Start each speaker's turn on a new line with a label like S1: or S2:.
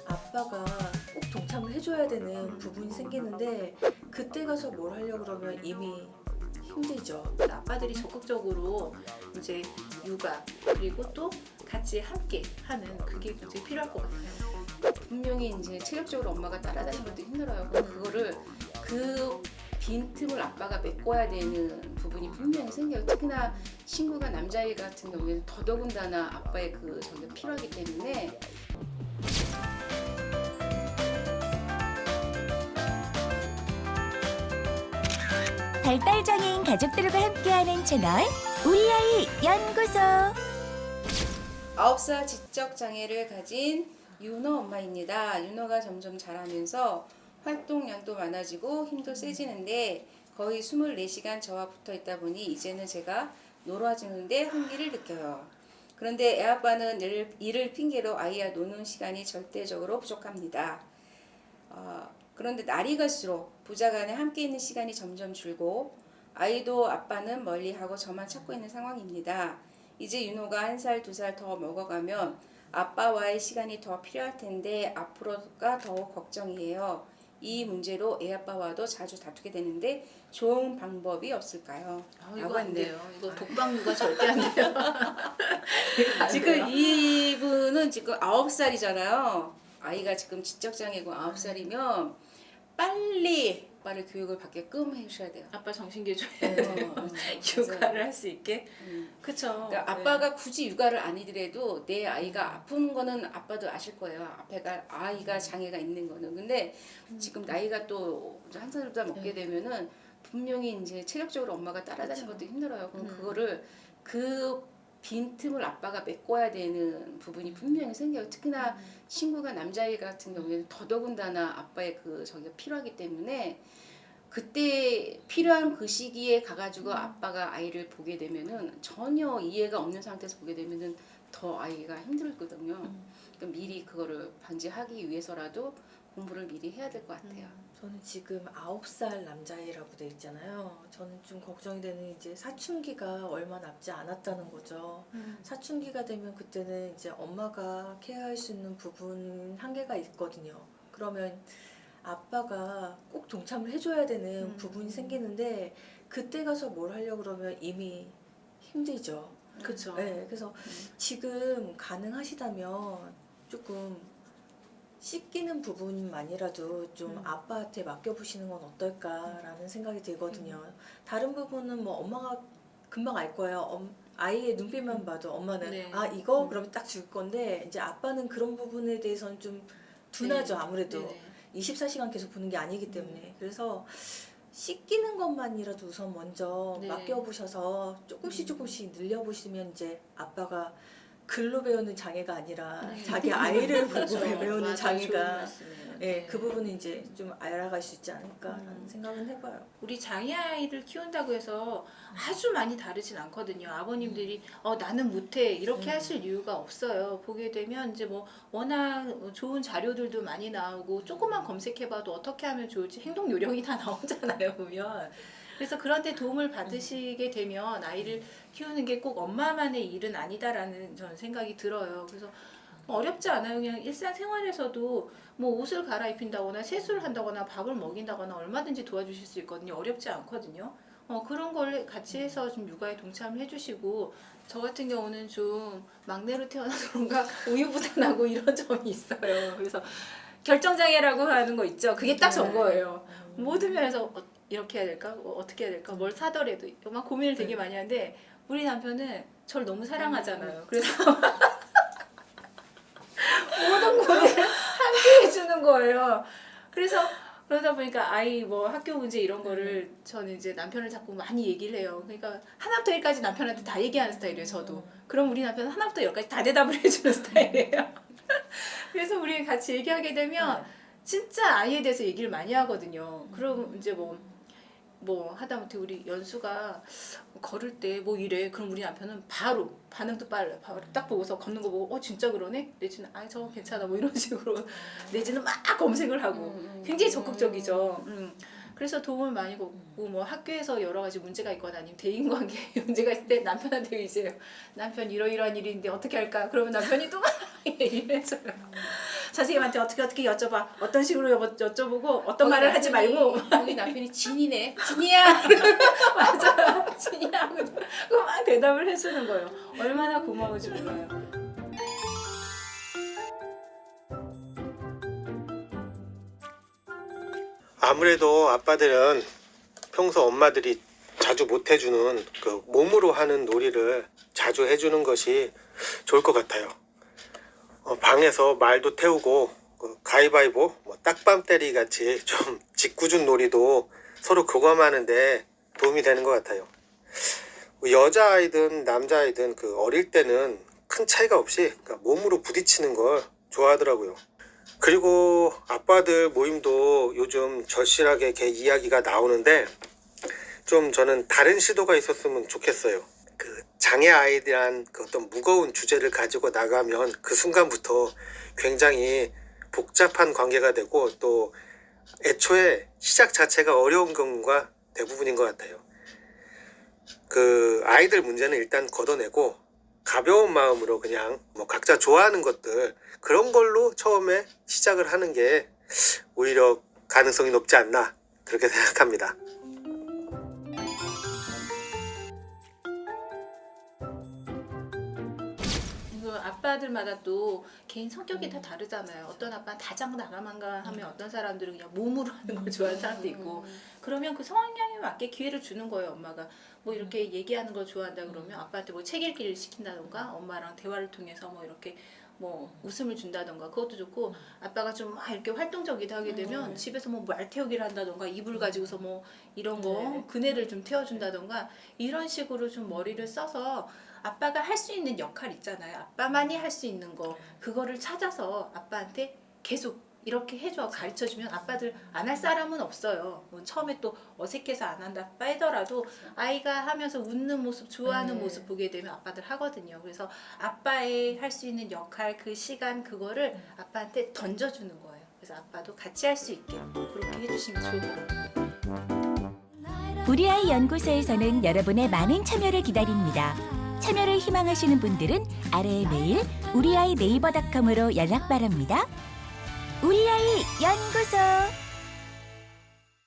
S1: 아빠가 꼭 동참을 해줘야 되는 부분이 생기는데 그때 가서 뭘 하려고 그러면 이미 힘들죠.
S2: 아빠들이 적극적으로 이제 육아 그리고 또 같이 함께 하는 그게 굉장히 필요할 것 같아요. 분명히 이제 체력적으로 엄마가 따라다니는 것도 힘들어요. 그럼 그거를 그 빈틈을 아빠가 메꿔야 되는 부분이 분명히 생겨요. 특히나 친구가 남자아이 같은 경우에는 더더군다나 아빠의 그 저게 필요하기 때문에
S3: 발달장애인 가족들과 함께하는 채널 우리 아이 연구소.
S2: 9살 지적장애를 가진 윤호 엄마입니다. 윤호가 점점 자라면서 활동량도 많아지고 힘도 세지는데 거의 24시간 저와 붙어 있다 보니 이제는 제가 놀아주는데 한계를 느껴요. 그런데 애아빠는 일을 핑계로 아이와 노는 시간이 절대적으로 부족합니다. 그런데 날이 갈수록 부자간에 함께 있는 시간이 점점 줄고 아이도 아빠는 멀리하고 저만 찾고 있는 상황입니다. 이제 윤호가 1살, 2살 더 먹어가면 아빠와의 시간이 더 필요할 텐데 앞으로가 더욱 걱정이에요. 이 문제로 애아빠와도 자주 다투게 되는데 좋은 방법이 없을까요?
S4: 이거 안 돼요. 이거 독방 육아 절대 안 돼요.
S2: 지금 이분은 지금 9살이잖아요. 아이가 지금 지적장애고 9살이면 빨리 아빠를 교육을 받게끔 해주셔야 돼요.
S4: 아빠 정신개조에
S2: 육아를
S4: 할 수 있게. 그쵸.
S2: 그러니까 아빠가 굳이 육아를 아니더라도 내 아이가 아픈 거는 아빠도 아실 거예요. 아이가 장애가 있는 거는. 근데 지금 나이가 또 한 살보다 먹게 되면은 분명히 이제 체력적으로 엄마가 따라다니는 것도 힘들어요. 그럼 그거를 그 빈틈을 아빠가 메꿔야 되는 부분이 분명히 생겨요. 특히나 친구가 남자아이 같은 경우에는 더더군다나 아빠의 그 저기가 필요하기 때문에 그때 필요한 그 시기에 가가지고 아빠가 아이를 보게 되면은 전혀 이해가 없는 상태에서 보게 되면은 더 아이가 힘들거든요. 그러니까 미리 그거를 방지하기 위해서라도 공부를 미리 해야 될 것 같아요.
S1: 저는 지금 9살 남자애라고 돼 있잖아요. 저는 좀 걱정이 되는 이제 사춘기가 얼마 남지 않았다는 거죠. 사춘기가 되면 그때는 이제 엄마가 케어할 수 있는 부분 한계가 있거든요. 그러면 아빠가 꼭 동참을 해줘야 되는 부분이 생기는데 그때 가서 뭘 하려고 그러면 이미 힘들죠.
S4: 그쵸.
S1: 네, 그래서 지금 가능하시다면 조금 씻기는 부분만이라도 좀 아빠한테 맡겨보시는 건 어떨까라는 생각이 들거든요. 다른 부분은 뭐 엄마가 금방 알 거예요. 아이의 눈빛만 봐도 엄마는
S4: 네.
S1: 아 이거 그러면 딱 줄 건데 이제 아빠는 그런 부분에 대해서는 좀 둔하죠.
S4: 네.
S1: 아무래도
S4: 네네.
S1: 24시간 계속 보는 게 아니기 때문에. 그래서 씻기는 것만이라도 우선 먼저
S4: 네.
S1: 맡겨보셔서 조금씩 늘려보시면 이제 아빠가 글로 배우는 장애가 아니라 자기 아이를 보고 배우는
S4: 맞아요. 좋은
S1: 장애가
S4: 말씀이에요.
S1: 예, 그 부분은 이제 좀 알아갈 수 있지 않을까라는 생각은 해봐요.
S4: 우리 장애아이를 키운다고 해서 아주 많이 다르진 않거든요. 아버님들이 나는 못해 이렇게 하실 이유가 없어요. 보게 되면 이제 뭐 워낙 좋은 자료들도 많이 나오고 조금만 검색해봐도 어떻게 하면 좋을지 행동 요령이 다 나오잖아요 보면. 그래서 그런 데 도움을 받으시게 되면 아이를 키우는 게 꼭 엄마만의 일은 아니다라는 저는 생각이 들어요. 그래서 어렵지 않아요. 그냥 일상생활에서도 뭐 옷을 갈아입힌다거나 세수를 한다거나 밥을 먹인다거나 얼마든지 도와주실 수 있거든요. 어렵지 않거든요. 그런 걸 같이 해서 좀 육아에 동참을 해주시고 저 같은 경우는 좀 막내로 태어나서 그런가 우유부단하고 이런 점이 있어요. 그래서 결정장애라고 하는 거 있죠. 그게 딱 저거예요. 모든 면에서 이렇게 해야 될까? 어떻게 해야 될까? 뭘 사더라도 막 고민을 되게 많이 하는데 우리 남편은 저를 너무 사랑하잖아요. 그래서 모든 거를 함께 해주는 거예요. 그래서 그러다 보니까 아이 뭐 학교 문제 이런 거를 저는 이제 남편을 자꾸 많이 얘기를 해요. 그러니까 하나부터 10까지 남편한테 다 얘기하는 스타일이에요, 저도. 그럼 우리 남편은 하나부터 10까지 다 대답을 해주는 스타일이에요. 그래서 우리 같이 얘기하게 되면 진짜 아이에 대해서 얘기를 많이 하거든요. 그럼 이제 뭐 하다못해 우리 연수가 걸을 때 뭐 이래. 그럼 우리 남편은 바로 반응도 빨라요. 바로 딱 보고서 걷는 거 보고 진짜 그러네? 내지는 저거 괜찮아 뭐 이런 식으로 내지는 막 검색을 하고 굉장히 적극적이죠. 그래서 도움을 많이 받고 뭐 학교에서 여러 가지 문제가 있거나 아니면 대인관계 문제가 있을 때 남편한테 이제 남편 이러이러한 일인데 어떻게 할까? 그러면 남편이 또 막 얘기를 해줘요. 선생님한테 어떻게 여쭤봐. 어떤 식으로 여쭤보고 어떤 말을 하지 말고.
S2: 우리 남편이 진이네. 진이야.
S4: 맞아요. 진이야. 그막 대답을 해주는 거예요. 얼마나 고마운지 몰라요.
S5: 아무래도 아빠들은 평소 엄마들이 자주 못 해주는 그 몸으로 하는 놀이를 자주 해주는 것이 좋을 것 같아요. 방에서 말도 태우고 가위바위보, 딱밤 때리 같이 좀 짓궂은 놀이도 서로 교감하는데 도움이 되는 것 같아요. 여자아이든 남자아이든 어릴 때는 큰 차이가 없이 몸으로 부딪히는 걸 좋아하더라고요. 그리고 아빠들 모임도 요즘 절실하게 개 이야기가 나오는데 좀 저는 다른 시도가 있었으면 좋겠어요. 장애 아이들한 어떤 무거운 주제를 가지고 나가면 그 순간부터 굉장히 복잡한 관계가 되고 또 애초에 시작 자체가 어려운 경우가 대부분인 것 같아요. 아이들 문제는 일단 걷어내고 가벼운 마음으로 그냥 각자 좋아하는 것들 그런 걸로 처음에 시작을 하는 게 오히려 가능성이 높지 않나 그렇게 생각합니다.
S4: 아빠들마다 또 개인 성격이 다 다르잖아요. 어떤 아빠는 다장다감한가 하면 어떤 사람들은 그냥 몸으로 하는 걸 좋아하는 사람도 있고 그러면 그 성향에 맞게 기회를 주는 거예요. 엄마가 뭐 이렇게 얘기하는 걸 좋아한다 그러면 아빠한테 뭐 책 읽기를 시킨다던가 엄마랑 대화를 통해서 뭐 이렇게 뭐 웃음을 준다던가 그것도 좋고 아빠가 좀 막 이렇게 활동적이다 하게 되면 집에서 뭐 말 태우기를 한다던가 이불 가지고서 뭐 이런 거 그네를 좀 태워준다던가 이런 식으로 좀 머리를 써서 아빠가 할 수 있는 역할 있잖아요. 아빠만이 할 수 있는 거 그거를 찾아서 아빠한테 계속 이렇게 해줘 가르쳐주면 아빠들 안 할 사람은 없어요. 처음에 또 어색해서 안 한다 빼더라도 아이가 하면서 웃는 모습 좋아하는 모습 보게 되면 아빠들 하거든요. 그래서 아빠의 할 수 있는 역할 그 시간 그거를 아빠한테 던져주는 거예요. 그래서 아빠도 같이 할 수 있게 그렇게 해주시면 좋을 것 같아요.
S3: 우리 아이 연구소에서는 여러분의 많은 참여를 기다립니다. 참여를 희망하시는 분들은 아래의 메일 우리아이네이버닷컴으로 연락 바랍니다. 우리 아이 연구소.